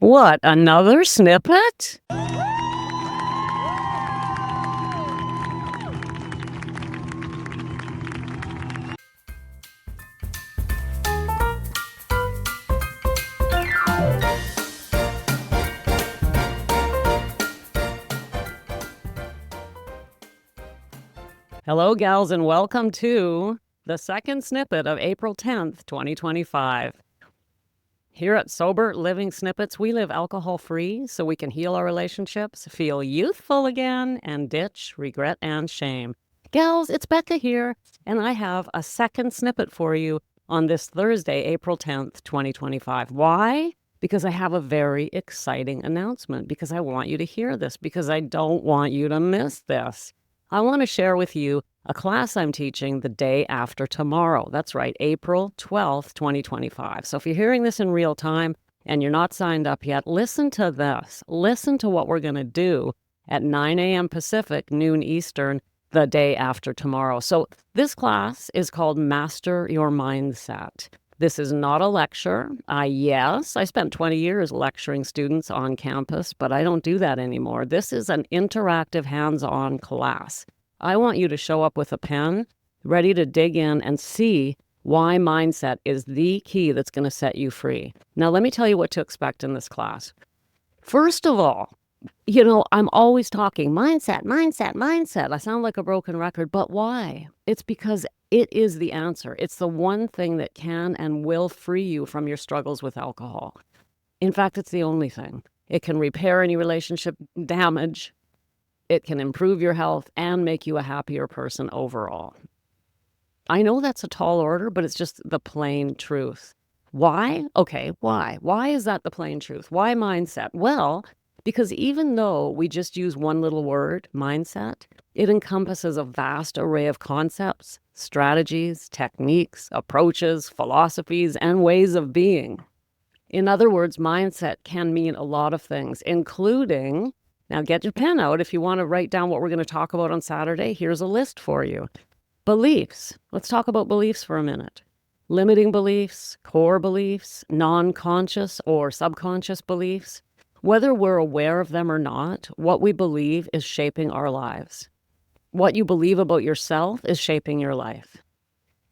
What, another snippet? Hello, gals, and welcome to the second snippet of April 10th, 2025. Here at Sober Living Snippets, we live alcohol-free so we can heal our relationships, feel youthful again, and ditch regret and shame. Gals, it's Becca here, and I have a second snippet for you on this Thursday, April 10th, 2025. Why? Because I have a very exciting announcement, because I want you to hear this, because I don't want you to miss this. I want to share with you a class I'm teaching the day after tomorrow. That's right, April 12th, 2025. So if you're hearing this in real time and you're not signed up yet, listen to this. Listen to what we're going to do at 9 a.m. Pacific, noon Eastern, the day after tomorrow. So this class is called Master Your Mindset. This is not a lecture. Yes, I spent 20 years lecturing students on campus, but I don't do that anymore. This is an interactive, hands-on class. I want you to show up with a pen, ready to dig in and see why mindset is the key that's going to set you free. Now, let me tell you what to expect in this class. First of all, I'm always talking mindset, mindset, mindset. I sound like a broken record, but why? It's because it is the answer. It's the one thing that can and will free you from your struggles with alcohol. In fact, it's the only thing. It can repair any relationship damage. It can improve your health and make you a happier person overall. I know that's a tall order, but it's just the plain truth. Why? Okay, why? Why is that the plain truth? Why mindset? Well, because even though we just use one little word, mindset, it encompasses a vast array of concepts, strategies, techniques, approaches, philosophies, and ways of being. In other words, mindset can mean a lot of things, including, now get your pen out if you want to write down what we're going to talk about on Saturday. Here's a list for you. Beliefs. Let's talk about beliefs for a minute. Limiting beliefs, core beliefs, non-conscious or subconscious beliefs. Whether we're aware of them or not, what we believe is shaping our lives. What you believe about yourself is shaping your life.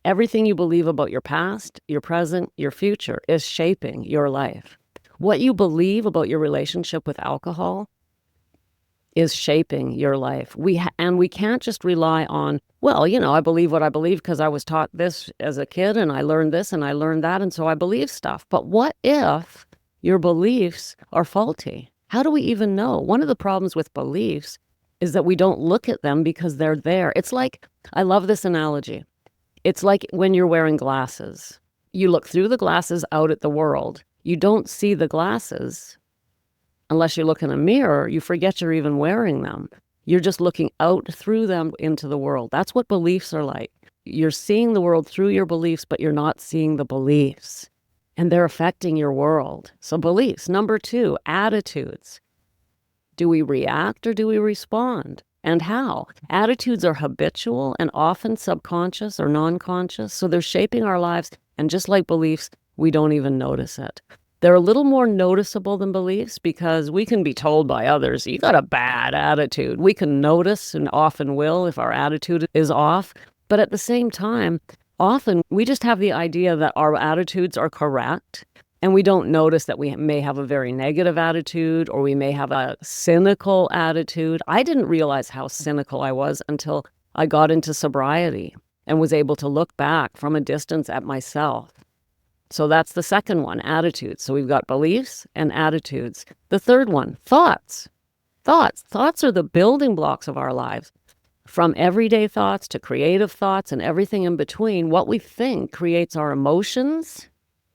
Everything you believe about your past, your present, your future is shaping your life. What you believe about your relationship with alcohol is shaping your life. We can't just rely on, I believe what I believe because I was taught this as a kid and I learned this and I learned that, and so I believe stuff. But what if your beliefs are faulty? How do we even know? One of the problems with beliefs is that we don't look at them because they're there. It's like, I love this analogy. It's like when you're wearing glasses. You look through the glasses out at the world. You don't see the glasses unless you look in a mirror. You forget you're even wearing them. You're just looking out through them into the world. That's what beliefs are like. You're seeing the world through your beliefs, but you're not seeing the beliefs. And they're affecting your world. So beliefs. Number 2, attitudes. Do we react or do we respond? And how? Attitudes are habitual and often subconscious or non-conscious. So they're shaping our lives. And just like beliefs, we don't even notice it. They're a little more noticeable than beliefs because we can be told by others, you got a bad attitude. We can notice and often will if our attitude is off. But at the same time, often we just have the idea that our attitudes are correct, and we don't notice that we may have a very negative attitude or we may have a cynical attitude. I didn't realize how cynical I was until I got into sobriety and was able to look back from a distance at myself. So that's the second one, attitudes. So we've got beliefs and attitudes. The third one, thoughts. Thoughts are the building blocks of our lives. From everyday thoughts to creative thoughts and everything in between, what we think creates our emotions,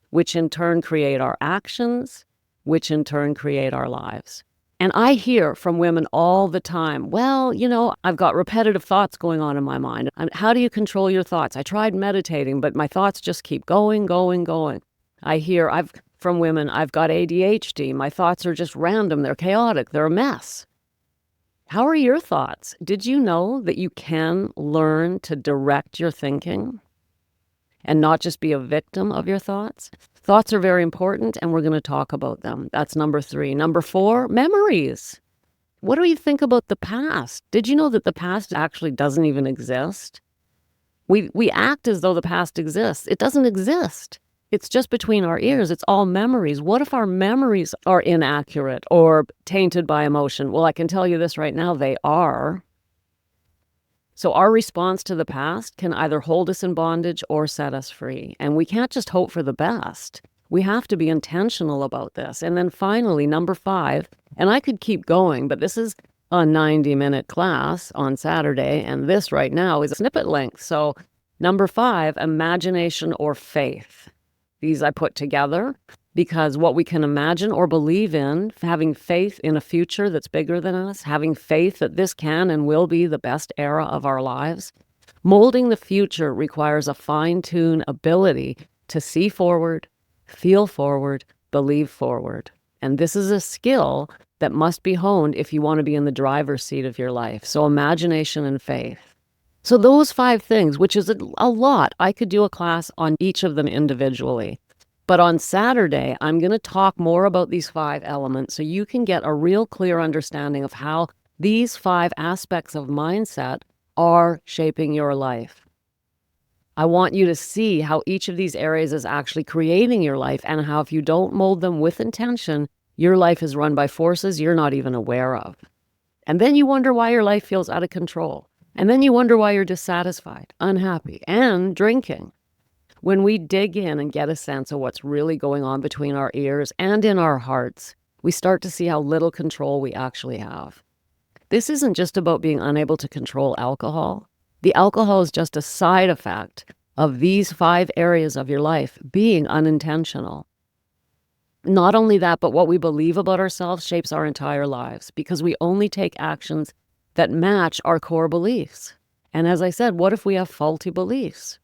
which in turn create our actions, which in turn create our lives. And I hear from women all the time, I've got repetitive thoughts going on in my mind. How do you control your thoughts? I tried meditating, but my thoughts just keep going, going, going. I hear from women, I've got ADHD. My thoughts are just random. They're chaotic. They're a mess. How are your thoughts? Did you know that you can learn to direct your thinking and not just be a victim of your thoughts? Thoughts are very important, and we're going to talk about them. That's number 3. Number 4, memories. What do you think about the past? Did you know that the past actually doesn't even exist? We act as though the past exists. It doesn't exist. It's just between our ears. It's all memories. What if our memories are inaccurate or tainted by emotion? Well, I can tell you this right now, they are. So our response to the past can either hold us in bondage or set us free. And we can't just hope for the best. We have to be intentional about this. And then finally, number 5, and I could keep going, but this is a 90-minute class on Saturday, and this right now is a snippet length. So number 5, imagination or faith. These I put together because what we can imagine or believe in, having faith in a future that's bigger than us, having faith that this can and will be the best era of our lives, molding the future requires a fine-tuned ability to see forward, feel forward, believe forward. And this is a skill that must be honed if you want to be in the driver's seat of your life. So imagination and faith. So those 5 things, which is a lot, I could do a class on each of them individually. But on Saturday, I'm going to talk more about these 5 elements so you can get a real clear understanding of how these 5 aspects of mindset are shaping your life. I want you to see how each of these areas is actually creating your life and how if you don't mold them with intention, your life is run by forces you're not even aware of. And then you wonder why your life feels out of control. And then you wonder why you're dissatisfied, unhappy, and drinking. When we dig in and get a sense of what's really going on between our ears and in our hearts, we start to see how little control we actually have. This isn't just about being unable to control alcohol. The alcohol is just a side effect of these 5 areas of your life being unintentional. Not only that, but what we believe about ourselves shapes our entire lives because we only take actions that match our core beliefs. And as I said, what if we have faulty beliefs?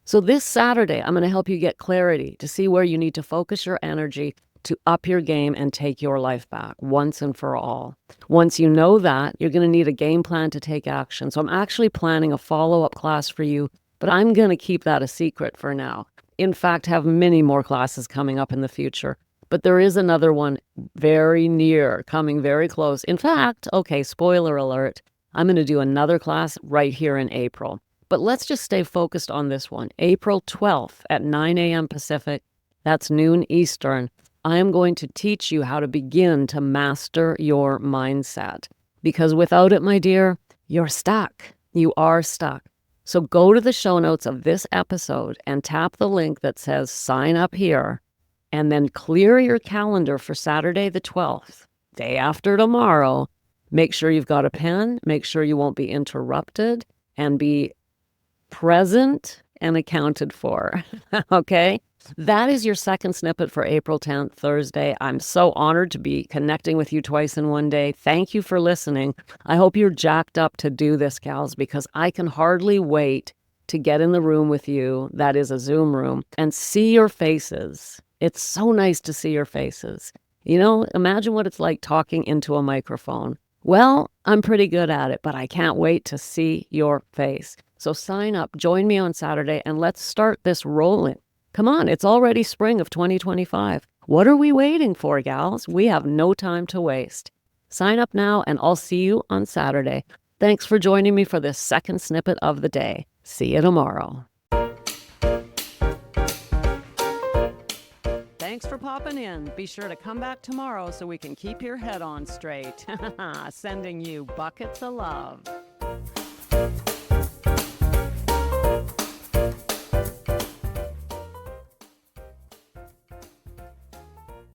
So this Saturday, I'm going to help you get clarity to see where you need to focus your energy to up your game and take your life back once and for all. Once you know that, you're going to need a game plan to take action. So I'm actually planning a follow-up class for you, but I'm going to keep that a secret for now. In fact, have many more classes coming up in the future. But there is another one very near, coming very close. In fact, okay, spoiler alert, I'm going to do another class right here in April. But let's just stay focused on this one. April 12th at 9 a.m. Pacific, that's noon Eastern, I am going to teach you how to begin to master your mindset. Because without it, my dear, you're stuck. You are stuck. So go to the show notes of this episode and tap the link that says sign up here. And then clear your calendar for Saturday the 12th, day after tomorrow. Make sure you've got a pen, make sure you won't be interrupted, and be present and accounted for, okay? That is your second snippet for April 10th, Thursday. I'm so honored to be connecting with you twice in one day. Thank you for listening. I hope you're jacked up to do this, gals, because I can hardly wait to get in the room with you, that is a Zoom room, and see your faces. It's so nice to see your faces. You know, imagine what it's like talking into a microphone. Well, I'm pretty good at it, but I can't wait to see your face. So sign up, join me on Saturday, and let's start this rolling. Come on, it's already spring of 2025. What are we waiting for, gals? We have no time to waste. Sign up now, and I'll see you on Saturday. Thanks for joining me for this second snippet of the day. See you tomorrow. Thanks for popping in. Be sure to come back tomorrow so we can keep your head on straight. Sending you buckets of love.